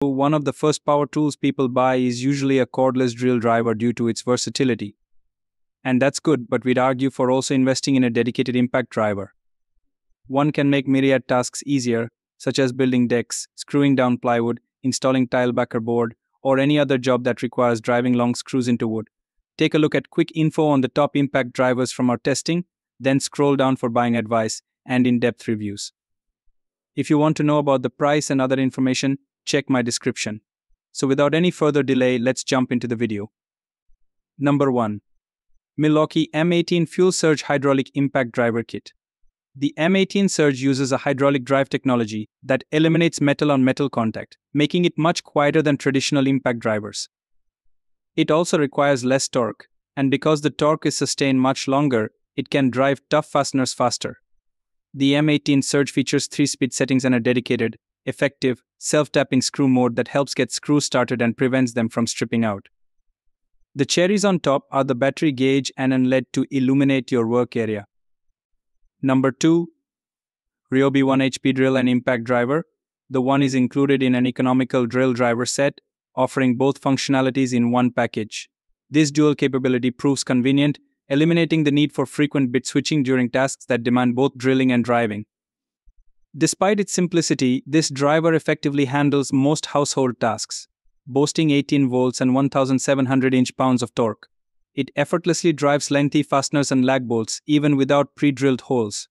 One of the first power tools people buy is usually a cordless drill driver due to its versatility. And that's good, but we'd argue for also investing in a dedicated impact driver. One can make myriad tasks easier, such as building decks, screwing down plywood, installing tile backer board, or any other job that requires driving long screws into wood. Take a look at quick info on the top impact drivers from our testing, then scroll down for buying advice and in-depth reviews. If you want to know about the price and other information, check my description. So without any further delay, let's jump into the video. Number 1. Milwaukee M18 Surge Hydraulic Impact Driver Kit. The M18 Surge uses a hydraulic drive technology that eliminates metal-on-metal contact, making it much quieter than traditional impact drivers. It also requires less torque, and because the torque is sustained much longer, it can drive tough fasteners faster. The M18 Surge features 3 speed settings and a dedicated, effective, self-tapping screw mode that helps get screws started and prevents them from stripping out. The cherries on top are the battery gauge and an LED to illuminate your work area. Number 2. Ryobi 1 HP Drill and Impact Driver. The one is included in an economical drill driver set, offering both functionalities in one package. This dual capability proves convenient, eliminating the need for frequent bit switching during tasks that demand both drilling and driving. Despite its simplicity, this driver effectively handles most household tasks, boasting 18 volts and 1,700 inch-pounds of torque. It effortlessly drives lengthy fasteners and lag bolts, even without pre-drilled holes.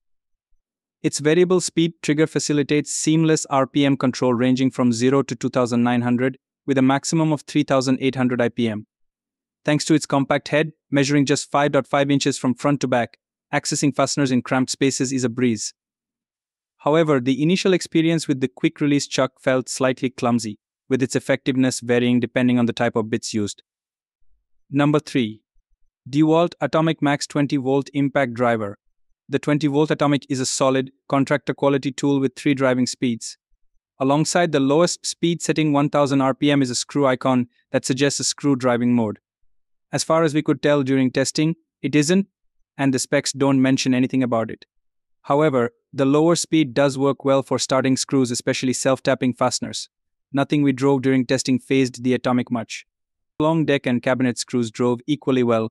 Its variable speed trigger facilitates seamless RPM control ranging from 0 to 2,900, with a maximum of 3,800 IPM. Thanks to its compact head, measuring just 5.5 inches from front to back, accessing fasteners in cramped spaces is a breeze. However, the initial experience with the quick-release chuck felt slightly clumsy, with its effectiveness varying depending on the type of bits used. Number 3. Dewalt Atomic Max 20-volt Impact Driver. The 20-volt Atomic is a solid, contractor-quality tool with 3 driving speeds. Alongside the lowest speed setting 1000 RPM is a screw icon that suggests a screw driving mode. As far as we could tell during testing, it isn't, and the specs don't mention anything about it. However, the lower speed does work well for starting screws, especially self-tapping fasteners. Nothing we drove during testing phased the Atomic much. Long deck and cabinet screws drove equally well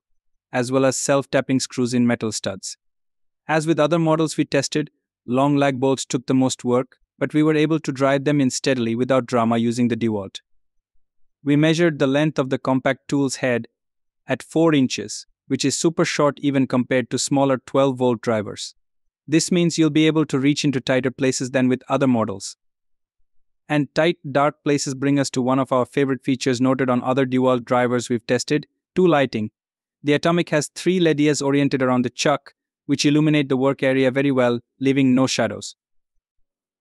as self-tapping screws in metal studs. As with other models we tested, long lag bolts took the most work, but we were able to drive them in steadily without drama using the Dewalt. We measured the length of the compact tool's head at 4 inches, which is super short even compared to smaller 12-volt drivers. This means you'll be able to reach into tighter places than with other models. And tight, dark places bring us to one of our favorite features noted on other Dewalt drivers we've tested, lighting. The Atomic has 3 LEDs oriented around the chuck, which illuminate the work area very well, leaving no shadows.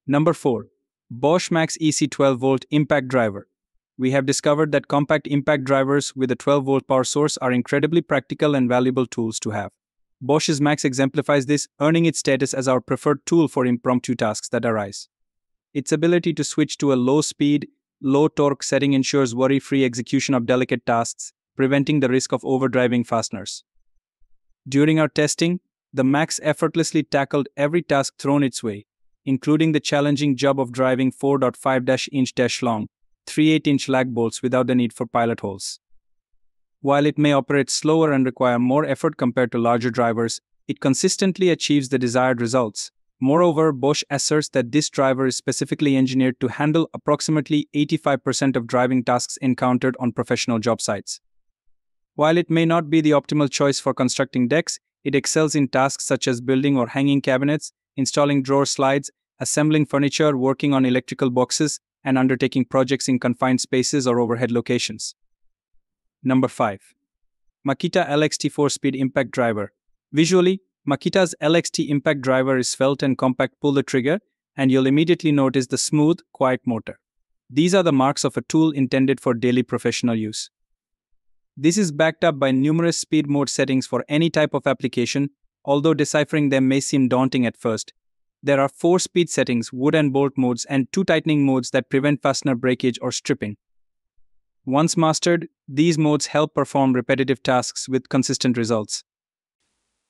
Number 4. Bosch Max EC 12-volt Impact Driver. We have discovered that compact impact drivers with a 12-volt power source are incredibly practical and valuable tools to have. Bosch's Max exemplifies this, earning its status as our preferred tool for impromptu tasks that arise. Its ability to switch to a low-speed, low-torque setting ensures worry-free execution of delicate tasks, preventing the risk of overdriving fasteners. During our testing, the Max effortlessly tackled every task thrown its way, including the challenging job of driving 4.5-inch long, 3/8-inch lag bolts without the need for pilot holes. While it may operate slower and require more effort compared to larger drivers, it consistently achieves the desired results. Moreover, Bosch asserts that this driver is specifically engineered to handle approximately 85% of driving tasks encountered on professional job sites. While it may not be the optimal choice for constructing decks, it excels in tasks such as building or hanging cabinets, installing drawer slides, assembling furniture, working on electrical boxes, and undertaking projects in confined spaces or overhead locations. Number 5. Makita LXT 4-speed Impact Driver. Visually, Makita's LXT Impact Driver is svelte and compact. Pull the trigger, and you'll immediately notice the smooth, quiet motor. These are the marks of a tool intended for daily professional use. This is backed up by numerous speed mode settings for any type of application, although deciphering them may seem daunting at first. There are 4 speed settings, wood and bolt modes, and 2 tightening modes that prevent fastener breakage or stripping. Once mastered, these modes help perform repetitive tasks with consistent results.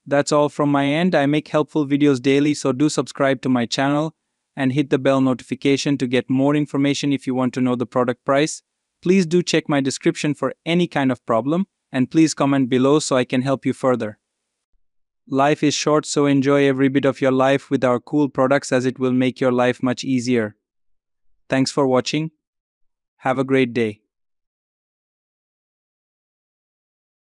That's all from my end. I make helpful videos daily, so do subscribe to my channel and hit the bell notification to get more information. If you want to know the product price, please do check my description for any kind of problem, and please comment below so I can help you further. Life is short, so enjoy every bit of your life with our cool products, as it will make your life much easier. Thanks for watching. Have a great day.